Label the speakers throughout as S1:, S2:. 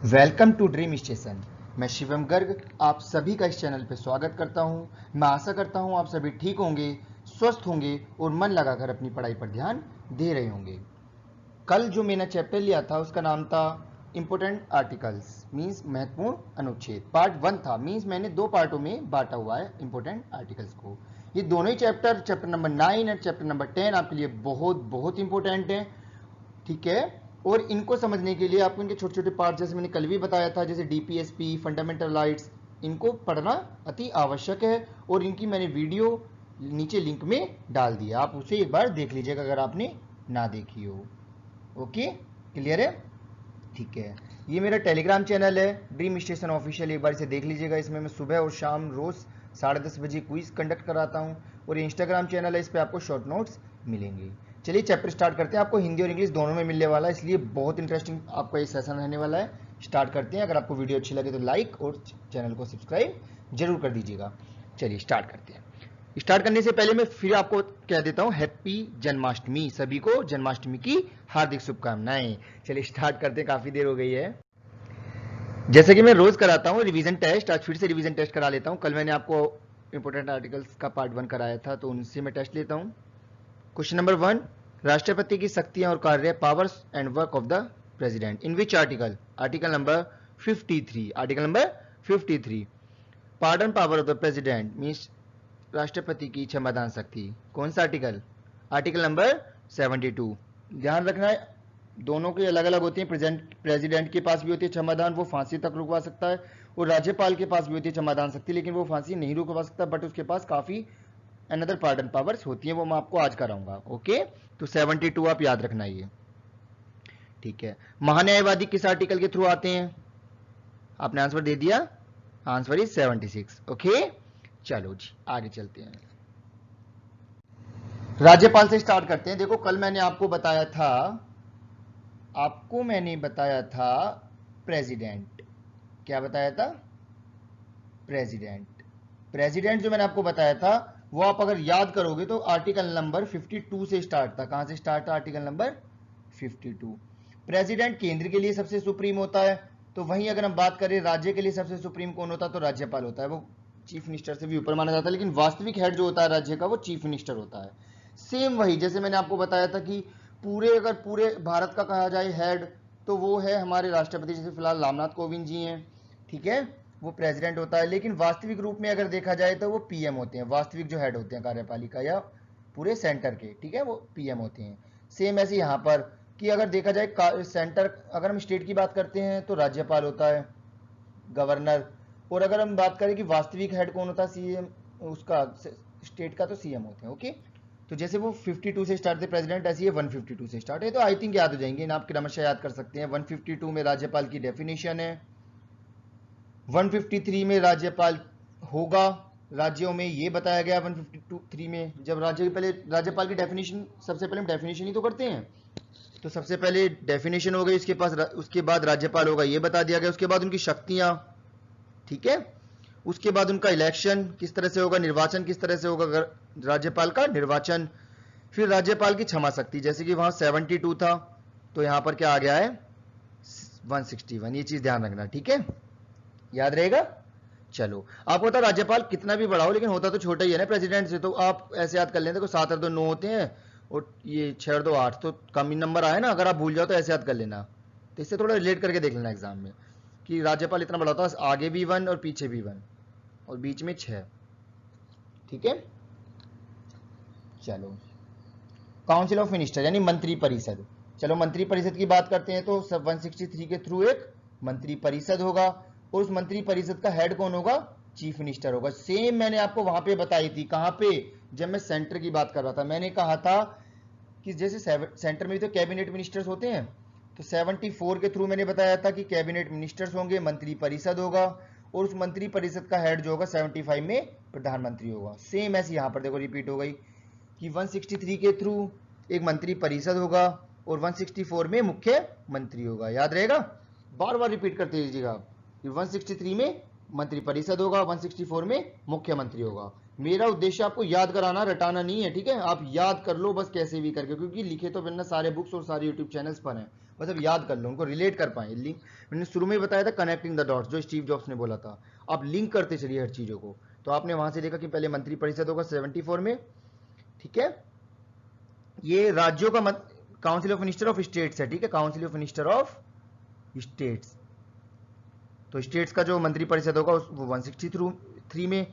S1: Welcome to dream station. मैं शिवम गर्ग आप सभी का इस चैनल पे स्वागत करता हूं। मैं आशा करता हूं आप सभी ठीक होंगे, स्वस्थ होंगे और मन लगाकर अपनी पढ़ाई पर ध्यान दे रहे होंगे। कल जो मैंने चैप्टर लिया था उसका नाम था इंपोर्टेंट आर्टिकल्स मीन्स महत्वपूर्ण अनुच्छेद। पार्ट 1 था, मीन्स मैंने दो पार्टों में बांटा हुआ है इंपोर्टेंट आर्टिकल्स को। ये दोनों ही चैप्टर नंबर 9 और चैप्टर नंबर 10 आपके लिए बहुत बहुत इंपॉर्टेंट है, ठीक है। और इनको समझने के लिए आपको इनके छोटे छोटे पार्ट, जैसे मैंने कल भी बताया था, जैसे डीपीएसपी, फंडामेंटल राइट्स, इनको पढ़ना अति आवश्यक है। और इनकी मैंने वीडियो नीचे लिंक में डाल दिया, आप उसे एक बार देख लीजिएगा अगर आपने ना देखी हो। ओके, क्लियर है, ठीक है। ये मेरा टेलीग्राम चैनल है ड्रीम स्टेशन ऑफिशियल, एक बार इसे देख लीजिएगा। इसमें मैं सुबह और शाम रोज 10:30 बजे क्विज कंडक्ट कराता हूँ। और ये इंस्टाग्राम चैनल है, इस पर आपको शॉर्ट नोट्स मिलेंगे। चलिए चैप्टर स्टार्ट करते हैं। आपको हिंदी और इंग्लिश दोनों में मिलने वाला है, इसलिए बहुत इंटरेस्टिंग आपका ये सेशन रहने वाला है। स्टार्ट करते हैं। अगर आपको वीडियो अच्छी लगे तो लाइक और चैनल को सब्सक्राइब जरूर कर दीजिएगा। चलिए स्टार्ट करते हैं। स्टार्ट करने से पहले मैं फिर आपको कह देता हूं हैप्पी जन्माष्टमी। सभी को जन्माष्टमी की हार्दिक शुभकामनाएं। चलिए स्टार्ट करते हैं, काफी देर हो गई है। जैसे कि मैं रोज कराता हूं रिवीजन टेस्ट, आज फिर से रिवीजन टेस्ट करा लेता हूं। कल मैंने आपको इंपोर्टेंट आर्टिकल्स का पार्ट 1 कराया था, तो उनसे मैं टेस्ट लेता हूं। क्वेश्चन नंबर 1, राष्ट्रपति की शक्तियां और कार्य, powers and work of the president, in which article? Article number 53। Article number 53, pardon power of the president means राष्ट्रपति की क्षमादान शक्ति, कौन सा आर्टिकल? Article number 72। ध्यान रखना है, दोनों के अलग अलग होते हैं। प्रेसिडेंट के पास भी होती है क्षमादान, वो फांसी तक रुकवा सकता है। और राज्यपाल के पास भी होती है क्षमादान शक्ति, लेकिन वो फांसी नहीं रुकवा सकता, बट उसके पास काफी अनदर पार्डन पावर्स होती है, वो मैं आपको आज कराऊंगा। ओके, तो 72 आप याद रखना, ये ठीक है। महान्यायवादी किस आर्टिकल के थ्रू आते हैं? आपने आंसर दे दिया, आंसर इज 76। ओके, चलो जी आगे चलते हैं। राज्यपाल से स्टार्ट करते हैं। देखो कल मैंने आपको बताया था प्रेसिडेंट। क्या बताया था? प्रेसिडेंट। प्रेसिडेंट जो मैंने आपको बताया था वो आप अगर याद करोगे तो आर्टिकल नंबर 52 से स्टार्ट था। कहां से स्टार्ट था? Article number 52। प्रेसिडेंट केंद्र के लिए सबसे सुप्रीम होता है, तो वहीं अगर हम बात करें राज्य के लिए सबसे सुप्रीम कौन होता है? तो राज्यपाल होता है। वो चीफ मिनिस्टर से भी ऊपर माना जाता है, लेकिन वास्तविक हेड जो होता है राज्य का वो चीफ मिनिस्टर होता है। सेम वही जैसे मैंने आपको बताया था कि अगर पूरे भारत का कहा जाए हेड, तो वो है हमारे राष्ट्रपति, जैसे फिलहाल रामनाथ कोविंद जी हैं, ठीक है, वो प्रेसिडेंट होता है। लेकिन वास्तविक रूप में अगर देखा जाए तो वो पीएम होते हैं, वास्तविक जो हेड होते हैं कार्यपालिका या पूरे सेंटर के, ठीक है, वो पीएम होते हैं। सेम ऐसे यहाँ पर कि अगर देखा जाए सेंटर, अगर हम स्टेट की बात करते हैं तो राज्यपाल होता है, गवर्नर। और अगर हम बात करें कि वास्तविक हेड कौन होता है सीएम, उसका स्टेट का, तो सीएम होते हैं। ओके, तो जैसे वो 52 से स्टार्ट थे प्रेसिडेंट, ऐसे ये 152 से स्टार्ट है, तो आई थिंक याद हो जाएंगे, आप क्रमशः याद कर सकते हैं। 152 में राज्यपाल की डेफिनेशन है, 153 में राज्यपाल होगा राज्यों में, ये बताया गया 153 में। जब पहले राज्यपाल की डेफिनेशन, सबसे पहले हम डेफिनेशन ही तो करते हैं, तो सबसे पहले डेफिनेशन हो गई, उसके बाद राज्यपाल होगा, ये बता दिया गया। उसके बाद उनकी शक्तियां, ठीक है, उसके बाद उनका इलेक्शन किस तरह से होगा, निर्वाचन किस तरह से होगा, राज्यपाल का निर्वाचन। फिर राज्यपाल की क्षमा शक्ति, जैसे कि वहां 72 था, तो यहां पर क्या आ गया है 161। ये चीज ध्यान रखना, ठीक है, याद रहेगा। चलो, आपको पता राज्यपाल कितना भी बड़ा हो लेकिन होता तो छोटा ही है ना प्रेसिडेंट से, तो आप ऐसे याद कर लेते हैं, 7 और 2 9 होते हैं, और ये 6 और 2 8, तो कम ही नंबर आए ना। अगर आप भूल जाओ तो ऐसे याद कर लेना, तो इससे थोड़ा रिलेट करके देख लेना एग्जाम में कि राज्यपाल इतना बड़ा होता है, आगे भी 1 और पीछे भी 1 और बीच में 6, ठीक है। चलो, काउंसिल ऑफ मिनिस्टर यानी मंत्री परिषद। चलो मंत्री परिषद की बात करते हैं, तो 163 के थ्रू एक मंत्री परिषद होगा, और उस मंत्री परिषद का हेड कौन होगा? चीफ मिनिस्टर होगा। सेम मैंने आपको वहां पे बताई थी, कहां पे? जब मैं सेंटर की बात कर रहा था, मैंने कहा था कि जैसे सेंटर में भी तो कैबिनेट मिनिस्टर्स होते हैं, तो 74 के थ्रू मैंने बताया था कि कैबिनेट मिनिस्टर्स होंगे, मंत्री परिषद होगा, और उस मंत्री परिषद का हेड जो होगा 75 में प्रधानमंत्री होगा। सेम ऐसे यहां पर देखो रिपीट हो गई कि 163 के थ्रू एक मंत्री परिषद होगा और 164 में मुख्यमंत्री होगा। याद रहेगा, बार बार रिपीट करते रहिएगा आप, 163 में मंत्री परिषद होगा, 164 में मुख्यमंत्री होगा। मेरा उद्देश्य आपको याद कराना, रटाना नहीं है, ठीक है। आप याद कर लो बस कैसे भी करके, क्योंकि लिखे तो बिना सारे बुक्स और सारे यूट्यूब चैनल्स पर हैं, बस अब याद कर लो, उनको रिलेट कर पाए। लिंक मैंने शुरू में बताया था, कनेक्टिंग द डॉट्स, जो स्टीव जॉब्स ने बोला था। आप लिंक करते चलिए हर चीजों को। तो आपने वहां से देखा कि पहले मंत्री परिषद होगा 74 में, ठीक है। ये राज्यों का council of minister of states है, ठीक है, council of minister of states. तो स्टेट्स का जो मंत्री परिषद होगा वो 163 में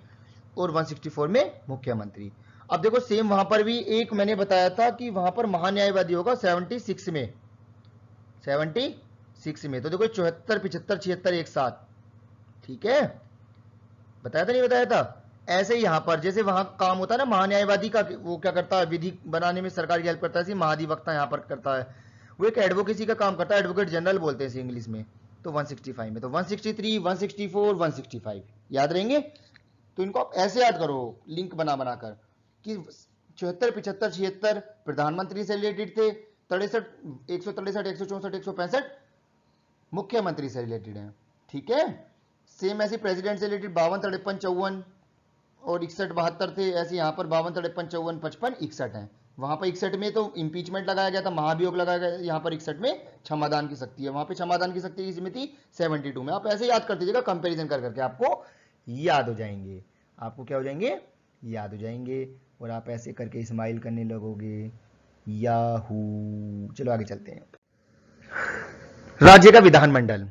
S1: और 164 में मुख्यमंत्री। अब देखो सेम वहां पर भी एक मैंने बताया था कि वहां पर महान्यायवादी होगा 76 में, 76 में। तो देखो 74, 75, 76 एक साथ, ठीक है, बताया था नहीं बताया था। ऐसे ही यहां पर जैसे वहां काम होता है ना महान्यायवादी का, वो क्या करता है, विधि बनाने में सरकार की हेल्प करता है, महाधिवक्ता यहां पर करता है, वो एक एडवोकेसी का काम करता है, एडवोकेट जनरल बोलते हैं इसे इंग्लिश में। तो 165 में, तो 163, 164, 165 याद रहेंगे। तो इनको आप ऐसे याद करो लिंक बना बनाकर कि 74, 75, 76 प्रधानमंत्री से रिलेटेड थे, 63, 163, 164, 165 मुख्यमंत्री से रिलेटेड है, ठीक है। सेम ऐसे प्रेसिडेंट से रिलेटेड 52, 53, 54 और 61, 72 थे। ऐसे यहां पर 52, 53, 54, 55, 61 है। वहां पर 61 में तो इंपीचमेंट लगाया गया था, महाभियोग लगाया गया। यहां पर 61 में क्षमादान की शक्ति है, वहां पे क्षमादान की शक्ति किसी में थी 72 में। आप ऐसे याद कर दीजिएगा, कंपैरिजन कर करके आपको याद हो जाएंगे। आपको क्या हो जाएंगे, याद हो जाएंगे। और आप ऐसे करके स्माइल करने लगोगे, याहू। चलो आगे चलते हैं। राज्य का विधानमंडल,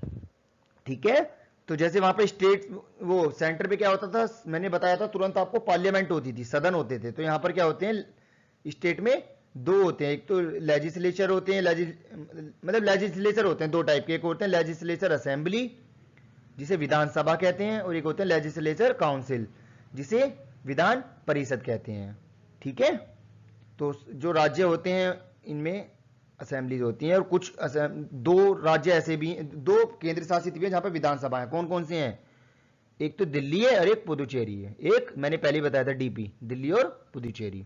S1: ठीक है। तो जैसे वहां पे स्टेट, वो सेंटर पे क्या होता था, मैंने बताया था तुरंत आपको, पार्लियामेंट होती थी, सदन होते थे। तो यहां पर क्या होते हैं, स्टेट में दो होते हैं, एक तो लेजिस्लेचर होते हैं, मतलब लेजिस्लेचर होते हैं दो टाइप के, एक होते हैं लेजिस्लेचर असेंबली जिसे विधानसभा कहते हैं, और एक होते हैं लेजिस्लेचर काउंसिल जिसे विधान परिषद कहते हैं, ठीक है। तो जो राज्य होते हैं इनमें असेंबलीज होती हैं, और कुछ दो राज्य ऐसे भी, दो केंद्र शासित भी हैं जहां पर विधानसभा है। कौन कौन से हैं, एक तो दिल्ली है और एक पुदुचेरी है। एक मैंने पहले बताया था डीपी, दिल्ली और पुदुचेरी,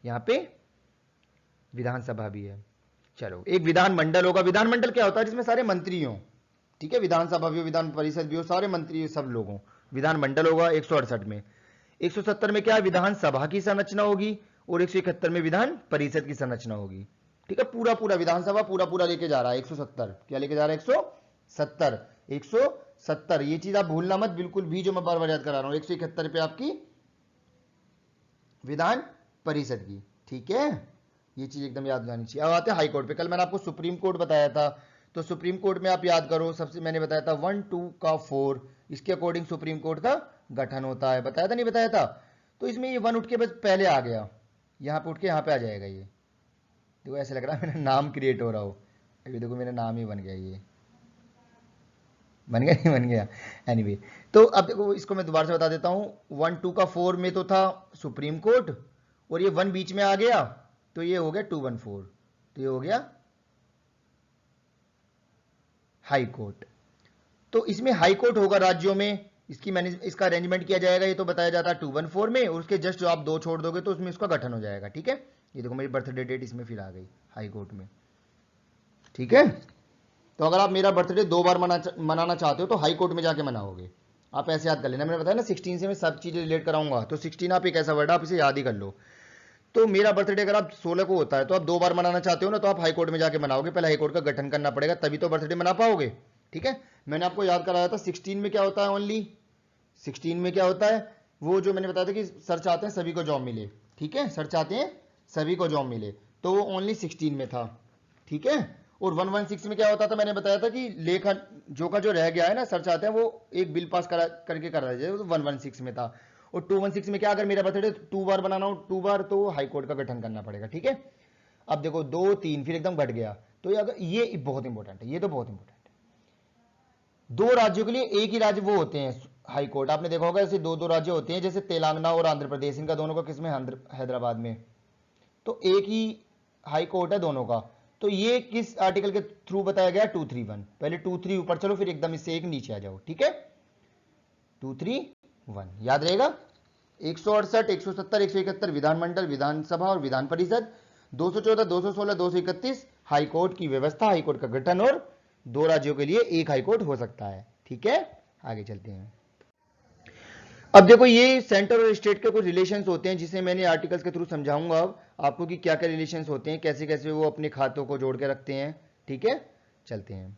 S1: यहां पे विधानसभा भी है। चलो, एक विधानमंडल होगा। विधानमंडल क्या होता है, जिसमें सारे मंत्री हों, ठीक है, विधानसभा भी हो, विधान परिषद भी हो, सारे मंत्री सब लोग हों। विधानमंडल होगा 168 में। 170 में क्या है, विधानसभा की संरचना होगी, और 171 में विधान परिषद की संरचना होगी, ठीक है। पूरा पूरा विधानसभा पूरा पूरा लेके जा रहा है 170, क्या लेके जा रहा है 170, 170। ये चीज आप भूलना मत बिल्कुल भी, जो मैं बार बार याद करा रहा हूं। 171 पे आपकी विधान परिषद की, ठीक है, ये चीज एकदम याद जानी चाहिए। अब आते हैं हाई कोर्ट पे। कल मैंने आपको सुप्रीम कोर्ट बताया था, तो सुप्रीम कोर्ट में आप याद करो, सबसे मैंने बताया था 1, 2 का 4, इसके अकॉर्डिंग सुप्रीम कोर्ट का गठन होता है। बताया था नहीं बताया था। तो इसमें ये 1 उठ के बस पहले आ गया, यहां पे उठ के यहां पे आ जाएगा। ये देखो ऐसे लग रहा है मेरा नाम क्रिएट हो रहा हो, अभी देखो मेरा नाम ही बन गया, ये बन गया नहीं बन गया, एनीवे। तो अब देखो इसको मैं दोबारा से बता देता हूं। 1, 2 का 4 में तो था सुप्रीम कोर्ट, और ये 1 बीच में आ गया, तो ये हो गया 2, 1, 4, तो ये हो गया हाई कोर्ट। तो इसमें हाई कोर्ट होगा राज्यों में, इसकी इसका अरेंजमेंट किया जाएगा, ये तो बताया जाता है 2, 1, 4 में, और उसके जस्ट जो आप 2 छोड़ दोगे तो उसमें इसका गठन हो जाएगा, ठीक है। ये देखो मेरी बर्थडे डेट इसमें फिर आ गई हाई कोर्ट में, ठीक है। तो अगर आप मेरा बर्थडे 2 बार मनाना चाहते हो तो हाई कोर्ट में जाके मनाओगे। आप ऐसे याद कर लेना, मैंने बताया ना 16 से मैं सब चीजें रिलेट कराऊंगा, तो 16 आप एक ऐसा वर्ड है, आप इसे याद ही कर लो। तो मेरा बर्थडे अगर आप 16 को होता है, तो आप 2 बार मनाना चाहते हो ना, तो आप हाई कोर्ट में जाके मनाओगे। पहले हाई कोर्ट का गठन करना पड़ेगा, तभी तो बर्थडे मना पाओगे, ठीक है। मैंने आपको याद कराया था 16 में क्या होता है, ओनली 16 में क्या होता है, वो जो मैंने बताया था कि सर चाहते हैं सभी को जॉब मिले, ठीक है, सर चाहते हैं सभी को जॉब मिले, तो वो ओनली 16 में था, ठीक है। और 116 में क्या होता था, मैंने बताया था कि लेखन जो का जो रह गया है ना, सर चाहते हैं वो एक बिल पास करके करा जाए, तो 116 में था। और 216 में क्या, अगर मेरा बर्थडे 2 बार बनाना हो, 2 बार, तो हाई कोर्ट का गठन करना पड़ेगा, ठीक है। अब देखो 2, 3 फिर एकदम घट गया, तो ये बहुत इंपॉर्टेंट है, ये तो बहुत इंपॉर्टेंट है। 2 राज्यों के लिए एक ही राज्य वो होते हैं हाई कोर्ट, आपने देखा होगा ऐसे 2-2 राज्य होते हैं, जैसे तेलंगाना और आंध्र प्रदेश, इनका दोनों का किसमें, हैदराबाद में, तो एक ही हाई कोर्ट है दोनों का। तो ये किस आर्टिकल के थ्रू बताया गया, 231। पहले 2-3 ऊपर चलो, फिर एकदम इससे एक नीचे आ जाओ, ठीक है। 231 याद रहेगा। 168, 170, 171 विधानमंडल, विधानसभा और विधान परिषद, 214, 216, 231 हाई कोर्ट की व्यवस्था, हाई कोर्ट का गठन, और 2 राज्यों के लिए एक हाई कोर्ट हो सकता है, ठीक है। आगे चलते हैं। अब देखो ये सेंटर और स्टेट के कुछ रिलेशंस होते हैं, जिसे मैंने आर्टिकल्स के थ्रू समझाऊंगा अब आपको कि क्या क्या रिलेशंस होते हैं, कैसे कैसे वो अपने खातों को जोड़ के रखते हैं, ठीक है, चलते हैं।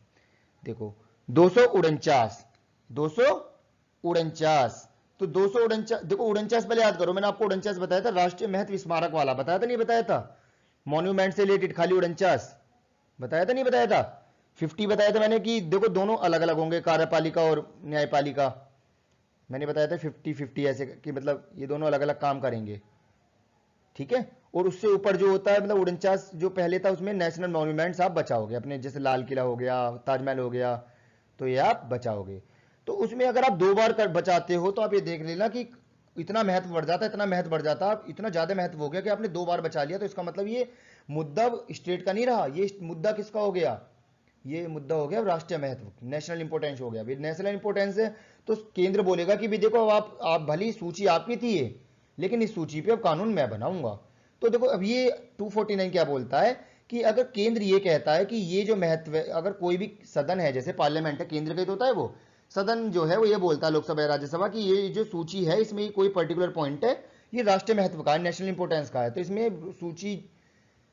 S1: देखो 249, 249, तो 249, देखो 49 पहले याद करो, मैंने आपको 49 बताया था, राष्ट्रीय महत्व स्मारक वाला बताया था नहीं बताया था, मॉन्यूमेंट से रिलेटेड खाली 49 बताया था नहीं बताया था। 50 बताया था मैंने कि देखो दोनों अलग अलग होंगे, कार्यपालिका और न्यायपालिका, मैंने बताया था 50-50 ऐसे कि मतलब ये दोनों अलग अलग काम करेंगे, ठीक है। और उससे ऊपर जो होता है मतलब 49 जो पहले था उसमें नेशनल मॉन्यूमेंट्स आप बचाओगे अपने, जैसे लाल किला हो गया, ताजमहल हो गया, तो ये आप बचाओगे। तो उसमें अगर आप 2 बार कर बचाते हो तो आप ये देख लेना कि इतना महत्व बढ़ जाता है, इतना महत्व बढ़ जाता है, इतना ज्यादा महत्व हो गया कि आपने 2 बार बचा लिया, तो इसका मतलब ये मुद्दा स्टेट का नहीं रहा, ये मुद्दा किसका हो गया, ये मुद्दा हो गया राष्ट्रीय महत्व, नेशनल इंपोर्टेंस हो गया। नेशनल इंपोर्टेंस है तो केंद्र बोलेगा कि भी देखो आप भली सूची आपकी थी ये, लेकिन इस सूची पे अब कानून मैं बनाऊंगा। तो देखो अब ये 249 क्या बोलता है कि अगर केंद्र ये कहता है कि ये जो महत्व है, अगर कोई भी सदन है जैसे पार्लियामेंट है, केंद्र का ही तो होता है वो सदन जो है, वो ये बोलता है लोकसभा या राज्यसभा की ये जो सूची है इसमें कोई पर्टिकुलर पॉइंट है ये राष्ट्रीय महत्व का है, नेशनल इंपोर्टेंस का है, तो इसमें सूची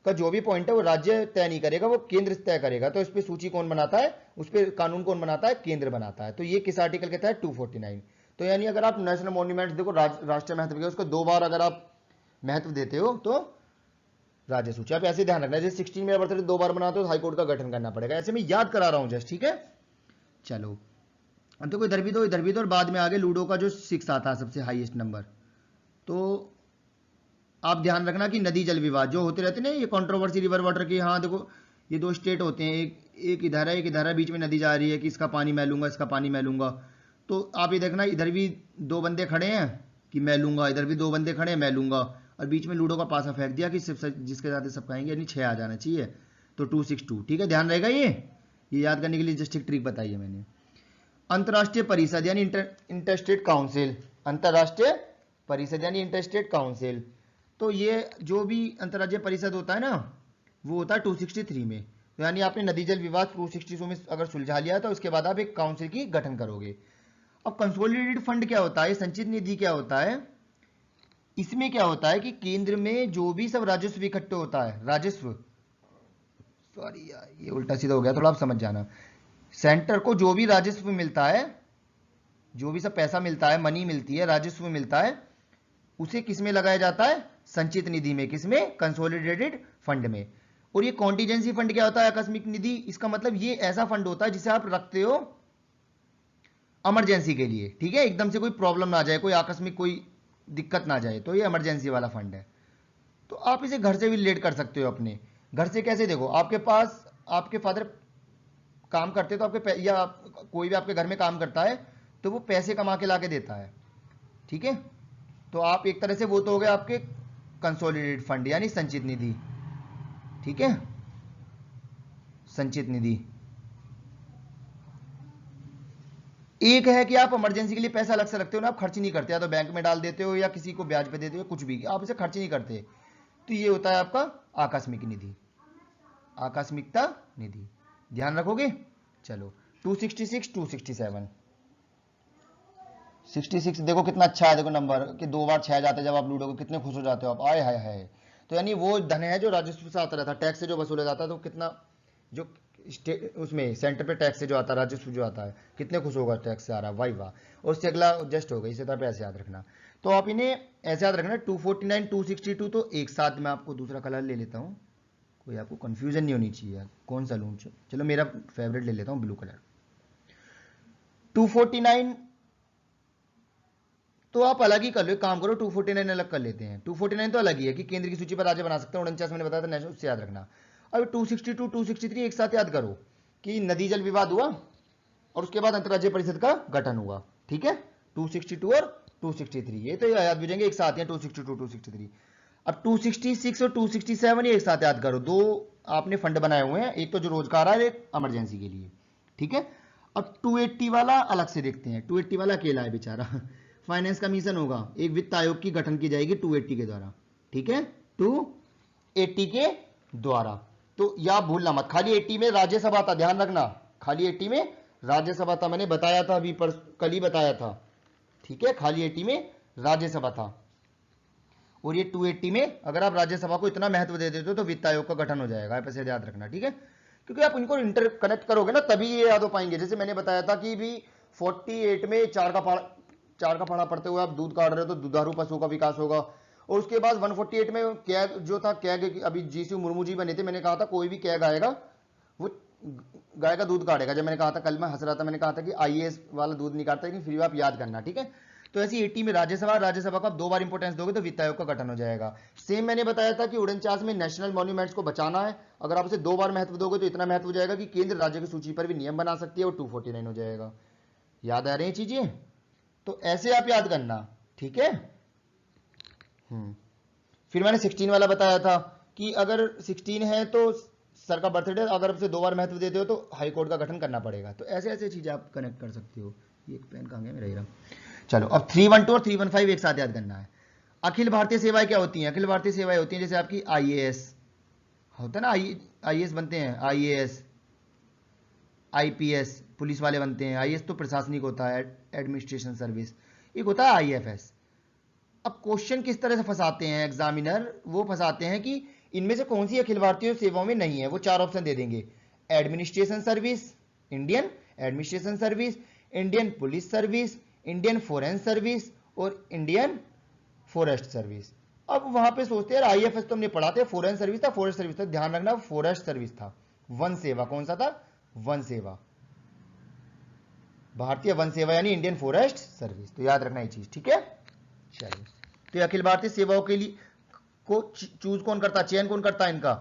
S1: का जो भी पॉइंट है वो राज्य तय नहीं करेगा, वो केंद्र तय करेगा। तो इस पे सूची कौन बनाता है, उस पे कानून कौन बनाता है, केंद्र बनाता है। तो ये किस आर्टिकल के तहत 249। तो यानी अगर आप नेशनल मॉन्यूमेंट देखो राष्ट्रीय महत्व के, उसको 2 बार अगर आप महत्व देते हो तो राज्य सूची। आप ऐसे ध्यान रखना, जैसे 16 में बर्थडे 2 बार बनाते हो तो हाईकोर्ट का गठन करना पड़ेगा, ऐसे मैं याद करा रहा हूं जस्ट, ठीक है। चलो अब देखो इधर भी दो इधर भी दो, और बाद में आगे लूडो का जो 6 आता है सबसे हाईएस्ट नंबर। तो आप ध्यान रखना कि नदी जल विवाद जो होते रहते हैं ना, ये कंट्रोवर्सी रिवर वाटर की, हाँ देखो ये 2 स्टेट होते हैं, एक इधर है एक इधर है, बीच में नदी जा रही है कि इसका पानी मैं लूंगा इसका पानी मैं लूंगा। तो आप ये देखना इधर भी 2 बंदे खड़े हैं कि मैं लूंगा, इधर भी 2 बंदे खड़े हैं मैं लूंगा, और बीच में लूडो का पासा फेंक दिया कि सिर्फ जिसके साथ सब खाएंगे, यानी 6 आ जाना चाहिए। तो 262, ठीक है, ध्यान रहेगा ये याद करने के लिए जस्ट एक ट्रिक बताई है मैंने। अंतर्राष्ट्रीय परिषद यानी इंटरस्टेट काउंसिल, अंतर्राष्ट्रीय परिषद यानी इंटरस्टेट काउंसिल, तो ये जो भी अंतर्राज्यीय परिषद होता है ना वो होता है 263 में। तो यानी आपने नदी जल विवाद 262 में अगर सुलझा लिया तो उसके बाद आप एक काउंसिल की गठन करोगे। अब कंसोलिडेटेड फंड क्या होता है, संचित निधि क्या होता है, इसमें क्या होता है कि केंद्र में जो भी सब राजस्व इकट्ठे होता है, राजस्व, सॉरी यार ये उल्टा सीधा हो गया थोड़ा, आप समझ जाना। सेंटर को जो भी राजस्व मिलता है, जो भी सब पैसा मिलता है, मनी मिलती है, राजस्व मिलता है, उसे किस में लगाया जाता है, संचित निधि में, किसमें, कंसोलिडेटेड फंड में। और ये कॉन्टीजेंसी फंड क्या होता है, आकस्मिक निधि, इसका मतलब ये ऐसा फंड होता है जिसे आप रखते हो इमरजेंसी के लिए, ठीक है, एकदम से कोई प्रॉब्लम ना आ जाए, कोई आकस्मिक कोई दिक्कत ना जाए, तो ये इमरजेंसी वाला फंड है। तो आप इसे घर से भी रिलेट कर सकते हो अपने घर से, कैसे, देखो आपके पास आपके फादर काम करते तो आपके या कोई भी आपके घर में काम करता है तो वो पैसे कमा के लाके देता है, ठीक है। तो आप एक तरह से वो तो हो गए आपके कंसोलिडेटेड फंड यानी संचित निधि, ठीक है, संचित निधि। एक है कि आप इमरजेंसी के लिए पैसा अलग से रखते हो ना, आप खर्च नहीं करते, या तो बैंक में डाल देते हो या किसी को ब्याज पे देते हो, कुछ भी, आप इसे खर्च नहीं करते। तो ये होता है आपका आकस्मिक निधि, आकस्मिकता निधि, ध्यान रखोगे। चलो 266 267 66 देखो कितना अच्छा है, देखो नंबर कि 2 बार 6 जाते हैं, जब आप लूडो को कितने खुश हो जाते हो आप, आए हाय हाय। तो यानी वो धन है जो राजस्व से आता रहता है, टैक्स से जो वसूला जाता है, तो कितना जो उसमें सेंटर पे टैक्स से जो आता है, राजस्व जो आता है, कितने खुश होगा टैक्स से आ रहा है, वाई वाह। और उससे अगला जस्ट होगा, इसे तरह ऐसे याद रखना। तो आप इन्हें ऐसे याद रखना 249 262, तो एक साथ में आपको दूसरा कलर ले लेता हूँ, कोई आपको कंफ्यूजन नहीं होनी चाहिए कौन सा लूँ, चलो मेरा फेवरेट ले लेता हूँ ब्लू कलर। 249 तो आप अलग ही कर लो, एक काम करो 249 अलग कर लेते हैं। 249 तो अलग ही है कि केंद्र की सूची पर राज्य बना सकते हैं, 49 मैंने बताया था नेशनल, उससे याद रखना। अब 262 263 एक साथ याद करो कि नदी जल विवाद हुआ और उसके बाद अंतर्राज्यीय परिषद का गठन हुआ, ठीक है। 262 और 263 ये तो याद भी जाएंगे, एक साथ हैं 262 263। अब 266 और 267 ये एक साथ याद करो, 2 आपने फंड बनाए हुए हैं, एक तो जो रोजगार है, एक इमरजेंसी के लिए, ठीक है। अब 280 वाला अलग से देखते हैं, 280 वाला अकेला है बेचारा, फाइनेंस कमीशन होगा, एक वित्त आयोग की गठन की जाएगी 280 के द्वारा, ठीक है, 280 के द्वारा। तो या भूलना मत, खाली 80 में राज्यसभा था, ध्यान रखना, खाली 80 में राज्यसभा था, मैंने बताया था अभी पर कल ही बताया था, ठीक है, खाली 80 में राज्यसभा था। और ये 280 में अगर आप राज्यसभा को इतना महत्व दे देते हो तो वित्त आयोग का गठन हो जाएगा, आप ऐसे याद रखना, ठीक है। क्योंकि आप इनको इंटर कनेक्ट करोगे ना तभी ये याद हो पाएंगे। जैसे मैंने बताया था कि भी 48 में चार का पढ़ा पढ़ते हुए आप दूध काट रहे हो तो दुधारू पशुओं का विकास होगा। और उसके बाद 148 में कैग जो था, कैग अभी जीसी मुर्मू जी बने थे, मैंने कहा था कोई भी कैग आएगा वो गाय का दूध काटेगा। जब मैंने कहा था, कल मैं हंस रहा था, मैंने कहा था कि आईएएस वाला दूध नहीं काटता, लेकिन फिर भी आप याद करना, ठीक है। तो ऐसी 80 में राज्यसभा को आप 2 बार इंपोर्टेंस दोगे तो वित्त आयोग का गठन हो जाएगा। सेम मैंने बताया था कि 49 में नेशनल मॉन्यूमेंट्स को बचाना है, अगर आप उसे 2 बार महत्व दोगे तो इतना महत्व हो जाएगा कि केंद्र राज्य की सूची पर भी नियम बना सकती है, और 249 हो जाएगा। याद आ रही है चीजें? तो ऐसे आप याद करना, ठीक है। फिर मैंने 16 वाला बताया था कि अगर 16 है तो सर का बर्थडे, अगर आपसे 2 बार महत्व देते हो तो हाई कोर्ट का गठन करना पड़ेगा। तो ऐसे ऐसे चीजें आप कनेक्ट कर सकते हो। ये एक पेन कहाँ गया मेरा, हीरा। चलो अब 312 और 315 एक साथ याद करना है। अखिल भारतीय सेवाएं क्या होती हैं? अखिल भारतीय सेवाएं होती हैं जैसे आपकी आईएएस होता है ना, आईएएस बनते हैं, आईएएस आईपीएस पुलिस वाले बनते हैं। आईएएस तो प्रशासनिक होता है, एडमिनिस्ट्रेशन सर्विस। एक होता है आईएफएस। अब क्वेश्चन किस तरह से फंसाते हैं एग्जामिनर, वो फंसाते हैं कि इनमें से कौन सी अखिल भारतीय सेवाओं में नहीं है। वो 4 ऑप्शन दे देंगे, administration service, Indian administration service, Indian police service, Indian foreign service और इंडियन फॉरेस्ट सर्विस। अब वहां पे सोचते हैं आईएफएस तो हमने पढ़ा था, फॉरेन सर्विस था, फॉरेस्ट सर्विस था, ध्यान रखना फॉरेस्ट सर्विस था। वन सेवा कौन सा था? वन सेवा, भारतीय वन सेवा यानी इंडियन फॉरेस्ट सर्विस। तो याद रखना ये चीज, ठीक है। चलिए, तो अखिल भारतीय सेवाओं के लिए को चूज कौन करता है, चयन कौन करता है इनका?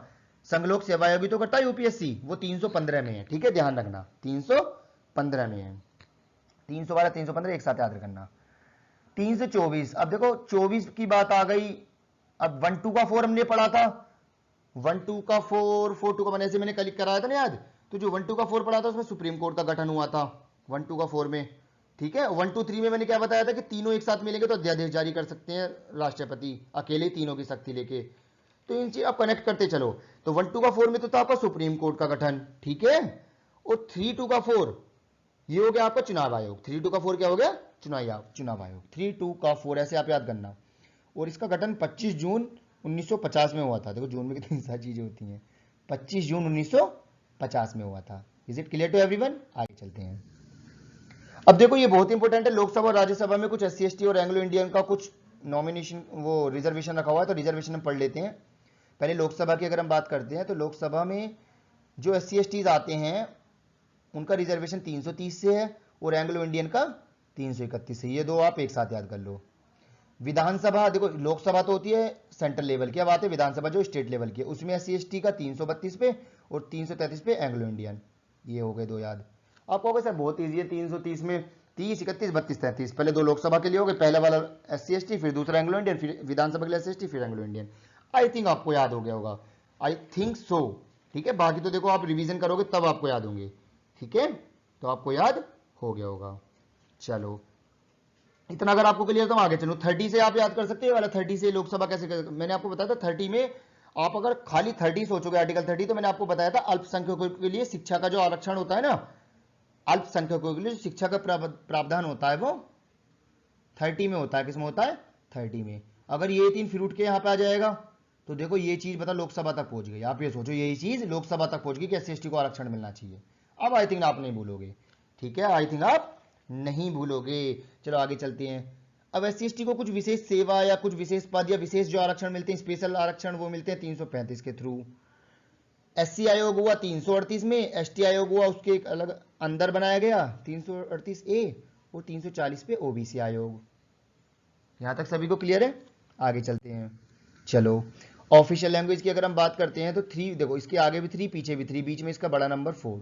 S1: संघ लोक सेवा आयोग तो करता है यूपीएससी, वो 315 में है, ठीक है, ध्यान रखना 315 में है। 312 315 एक साथ याद रखना। 324, अब देखो 24 की बात आ गई। अब 1-2 का 4 हमने पढ़ा था, 1-2 का 4, 4-2 का, मैंने मैंने क्लिक कराया था ना याद। तो जो 1-2 का 4 पढ़ा था उसमें सुप्रीम कोर्ट का गठन हुआ था 1-2 का 4 में, ठीक है। 1-2-3 में मैंने क्या बताया था कि तीनों एक साथ मिलेंगे तो अध्यादेश जारी कर सकते हैं राष्ट्रपति, अकेले तीनों की शक्ति लेके। तो इन चीज आप कनेक्ट करते चलो। तो 1-2 का 4 में तो था आपका सुप्रीम कोर्ट का गठन, ठीक है। और 3-2 का 4 ये हो गया आपका चुनाव आयोग। 3-2 का 4 क्या हो गया? चुनाव आयोग। 3-2 का 4 ऐसे आप याद करना। और इसका गठन 25 जून 1950 में हुआ था। देखो जून में कितनी सारी चीजें होती हैं। 25 जून 1950 में हुआ था। Is it clear to everyone? आगे चलते हैं। अब देखो ये बहुत इंपॉर्टेंट है, लोकसभा और राज्यसभा में कुछ SC/ST और एंग्लो इंडियन का कुछ नॉमिनेशन, वो रिजर्वेशन रखा हुआ है, तो रिजर्वेशन हम पढ़ लेते हैं। पहले लोकसभा की अगर हम बात करते हैं तो लोकसभा में जो SC/ST आते हैं उनका रिजर्वेशन 330 से है और एंग्लो इंडियन का 331 से। ये दो आप एक साथ याद कर लो। विधानसभा, देखो लोकसभा तो होती है सेंट्रल लेवल की, अब आते हैं विधानसभा जो स्टेट लेवल की, उसमें SC/ST का 332 पे और 333 पे एंग्लो इंडियन। ये हो गए दो याद। आप कहोगे सर बहुत ईजी है, 330 में 30, 31, 32, 33, पहले दो लोकसभा के लिए हो गए, पहला वाला SC/ST, फिर दूसरा एंग्लो इंडियन, फिर विधानसभा के लिए SC/ST, फिर एंग्लो इंडियन। आई थिंक आपको याद हो गया होगा, आई थिंक सो, ठीक है। बाकी तो देखो आप रिवीजन करोगे तब आपको याद होंगे, ठीक है। तो आपको याद हो गया होगा। चलो इतना अगर आपको क्लियर तो आगे चलो। 30 से आप याद कर सकते हैं वाला, 30 से लोकसभा कैसे कर, मैंने आपको बताया था 30 में आप अगर खाली 30 सोचोगे आर्टिकल 30, तो मैंने आपको बताया था अल्पसंख्यकों के लिए शिक्षा का जो आरक्षण होता है ना, अल्पसंख्यकों के लिए शिक्षा का प्रावधान होता है वो 30 में होता है। किसमें होता है? 30 में। अगर ये 3 फिर उठ के यहाँ पे आ जाएगा तो देखो ये चीज बता लोकसभा तक पहुंच गई। आप ये सोचो यही चीज लोकसभा तक पहुंच गई कि SC/ST को आरक्षण मिलना चाहिए। अब आई थिंक आप नहीं भूलोगे, ठीक है, आई थिंक आप नहीं भूलोगे। चलो आगे चलते हैं। अब SC/ST को कुछ विशेष सेवा या कुछ विशेष पद या विशेष जो आरक्षण मिलते हैं, स्पेशल आरक्षण, वो मिलते हैं 335 के थ्रू। SC आयोग हुआ 338 में, ST आयोग हुआ उसके एक अलग अंदर बनाया गया 338A, और 340 पे OBC आयोग। यहां तक सभी को क्लियर है? आगे चलते हैं। चलो ऑफिशियल लैंग्वेज की अगर हम बात करते हैं तो 3, देखो इसके आगे भी 3 पीछे भी 3, बीच में इसका बड़ा नंबर 4।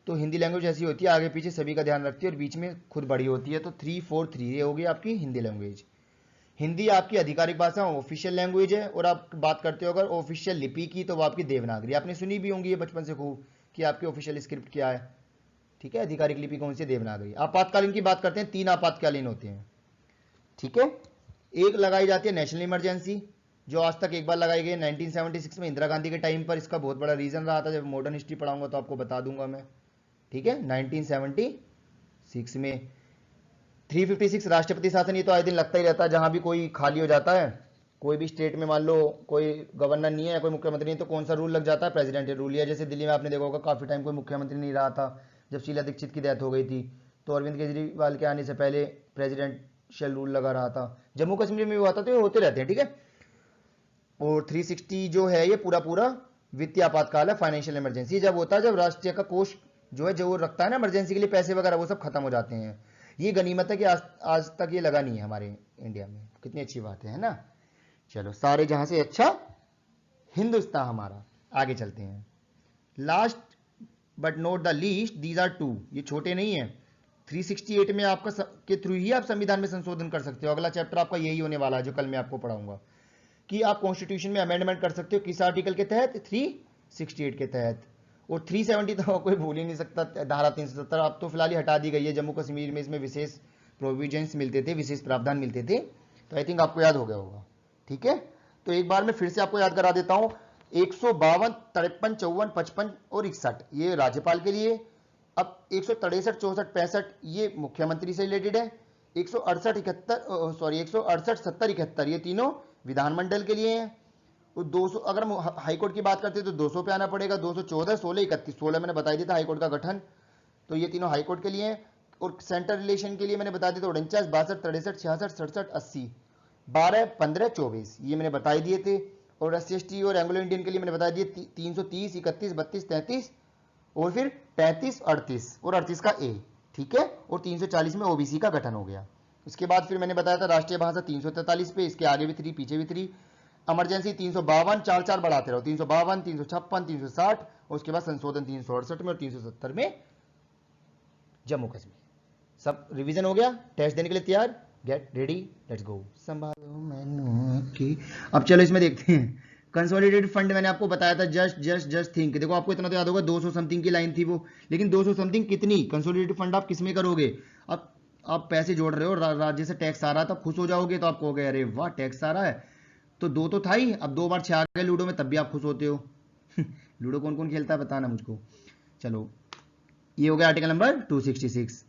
S1: तो हिंदी लैंग्वेज ऐसी होती है, आगे पीछे सभी का ध्यान रखती है और बीच में खुद बड़ी होती है। तो 3, 4, 3 ये होगी आपकी हिंदी लैंग्वेज। हिंदी आपकी आधिकारिक भाषा ऑफिशियल लैंग्वेज है। और आप बात करते हो अगर ऑफिशियल लिपि की तो वो आपकी देवनागरी। आपने सुनी भी होंगी ये बचपन से खूब कि आपकी ऑफिशियल स्क्रिप्ट क्या है, ठीक है, आधिकारिक लिपि कौन सी? देवनागरी। आपातकालीन की बात करते हैं, 3 आपातकालीन होते हैं, ठीक है। एक लगाई जाती है नेशनल इमरजेंसी, जो आज तक एक बार लगाई गई 1976 में इंदिरा गांधी के टाइम पर। इसका बहुत बड़ा रीजन रहा था, जब मॉडर्न हिस्ट्री पढ़ाऊंगा तो आपको बता दूंगा मैं, ठीक है। 1976 में 356 राष्ट्रपति शासन, ये तो आए दिन लगता ही रहता है, जहां भी कोई खाली हो जाता है कोई भी स्टेट में मान लो कोई गवर्नर नहीं है या कोई मुख्यमंत्री नहीं, तो कौन सा रूल लग जाता है? Presidential rule. या जैसे दिल्ली में आपने देखा होगा काफ़ी टाइम कोई मुख्यमंत्री नहीं रहा था, जब शीला दीक्षित की डेथ हो गई थी, तो अरविंद केजरीवाल के आने से पहले प्रेसिडेंशियल रूल लगा रहा था। जम्मू कश्मीर में भी हुआ था, तो ये होते रहते हैं, ठीक है। और 360 जो है ये पूरा पूरा वित्तीय आपातकाल है, फाइनेंशियल इमरजेंसी जब होता है, जब राष्ट्रीय का कोष जो है जो वो रखता है ना इमरजेंसी के लिए पैसे वगैरह, वो सब खत्म हो जाते हैं। ये गनीमत है कि आज तक ये लगा नहीं है हमारे इंडिया में। कितनी अच्छी बात है ना। चलो, सारे जहां से अच्छा हिंदुस्तान हमारा। आगे चलते हैं। Last but not the least, these are two, ये छोटे नहीं है। 368 में आपका के थ्रू ही आप संविधान में संशोधन कर सकते हो। अगला चैप्टर आपका यही होने वाला है जो कल मैं आपको पढ़ाऊंगा, कि आप कॉन्स्टिट्यूशन में अमेंडमेंट कर सकते हो। किस आर्टिकल के तहत? 368 के तहत। और 370 तो कोई भूल ही नहीं सकता, धारा 370 अब तो फिलहाल ही हटा दी गई है। जम्मू कश्मीर में इसमें विशेष प्रोविजंस मिलते थे, विशेष प्रावधान मिलते थे, तो आई थिंक आपको याद हो गया होगा, ठीक है। तो एक बार मैं फिर से आपको याद करा देता हूं। 152, 53, 54, 55 और 61 ये राज्यपाल के लिए। अब 163, 64, 65 ये मुख्यमंत्री से रिलेटेड है। 168, 70, 71 ये तीनों विधानमंडल के लिए हैं। और 200 अगर हम हाईकोर्ट की बात करते हैं तो 200 पे आना पड़ेगा। 214, 16, 31, 16 मैंने बता दिया था हाईकोर्ट का गठन, तो ये तीनों हाईकोर्ट के लिए हैं। और सेंटर रिलेशन के लिए मैंने बता दिया था 49, 62, 63, 66, 67, 80, 12, 15, 24 ये मैंने बता दिए थे। और SC/ST और एंग्लो इंडियन के लिए मैंने बता दिया 330, 31, 32, 33 और फिर 35, 38 और 38 का ए, ठीक है। और 340 में OBC का गठन हो गया। इसके बाद फिर मैंने बताया था राष्ट्रीय भाषा 343 पे, इसके आगे भी 3 पीछे भी 3। इमरजेंसी 352, 4 बढ़ाते रहो, 352, 356, 360 और उसके बाद संशोधन 368 में और 370 में जम्मू कश्मीर। सब रिवीजन हो गया, टेस्ट देने के लिए तैयार, गेट रेडी, लेट्स गो। संभालो मैनू की। अब चलो इसमें देखते हैं। कंसोलिडेटेड फंड मैंने आपको बताया था, जस्ट थिंक। देखो आपको इतना तो याद होगा, 200 समथिंग की लाइन थी वो, लेकिन 200 समथिंग कितनी? कंसोलिडेटेड फंड आप किसमें करोगे? अब आप पैसे जोड़ रहे हो, राज्य से टैक्स आ रहा था, खुश हो जाओगे तो आप कहोगे अरे वाह टैक्स आ रहा है, तो 2 तो था ही, अब 2 बार 6 आ गए लूडो में, तब भी आप खुश होते हो। लूडो कौन कौन खेलता है बताना मुझको। चलो, ये हो गया आर्टिकल नंबर 266।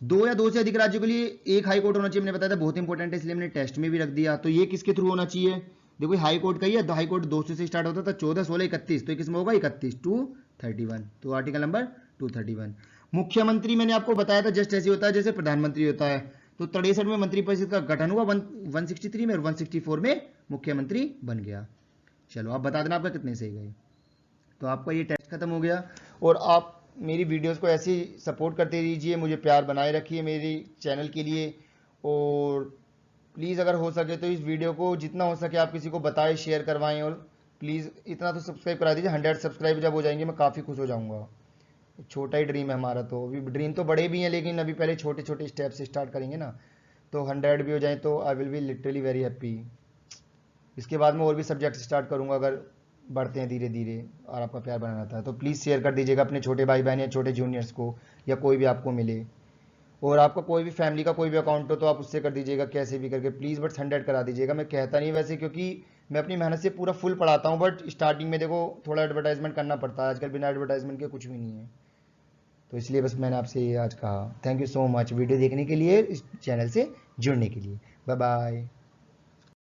S1: 2 या 2 से अधिक राज्यों के लिए एक हाई कोर्ट होना चाहिए, मैंने बताया था, बहुत इंपॉर्टेंट है, इसलिए मैंने टेस्ट में भी रख दिया। तो ये किसके थ्रू होना चाहिए? देखो हाई कोर्ट का ही है, हाई कोर्ट 200 से स्टार्ट होता था, 14, 16, 31, तो किसमें होगा? 31, 231, तो आर्टिकल नंबर 231। मुख्यमंत्री मैंने आपको बताया था जस्ट ऐसे होता है जैसे प्रधानमंत्री होता है। तो 63 में मंत्रिपरिषद का गठन हुआ, 163 में और 164 में मुख्यमंत्री बन गया। चलो आप बता देना आपका कितने सही गए। तो आपका ये टेस्ट खत्म हो गया। और आप मेरी वीडियोस को ऐसे ही सपोर्ट करते रहिए, मुझे प्यार बनाए रखिए मेरे चैनल के लिए। और प्लीज़ अगर हो सके तो इस वीडियो को जितना हो सके आप किसी को बताएं, शेयर करवाएं। और प्लीज़ इतना तो सब्सक्राइब करा दीजिए। 100 सब्सक्राइब जब हो जाएंगे मैं काफ़ी खुश हो जाऊँगा। छोटा ही ड्रीम है हमारा, तो अभी ड्रीम तो बड़े भी हैं, लेकिन अभी पहले छोटे छोटे स्टेप से स्टार्ट करेंगे ना। तो 100 भी हो जाए तो I will be literally very happy. इसके बाद में और भी सब्जेक्ट स्टार्ट करूँगा अगर बढ़ते हैं धीरे धीरे और आपका प्यार बना रहता है। तो प्लीज़ शेयर कर दीजिएगा अपने छोटे भाई बहन या छोटे जूनियर्स को, या कोई भी आपको मिले। और आपका कोई भी फैमिली का कोई भी अकाउंट हो तो आप उससे कर दीजिएगा, कैसे भी करके प्लीज़, बट 100 करा दीजिएगा। मैं कहता नहीं वैसे, क्योंकि मैं अपनी मेहनत से पूरा फुल पढ़ाता हूँ, बट स्टार्टिंग में देखो थोड़ा एडवर्टाइजमेंट करना पड़ता है, आजकल बिना एडवर्टाइजमेंट के कुछ भी नहीं है। तो इसलिए बस मैंने आपसे ये आज कहा। Thank you so much video देखने के लिए, इस चैनल से जुड़ने के लिए। Bye bye.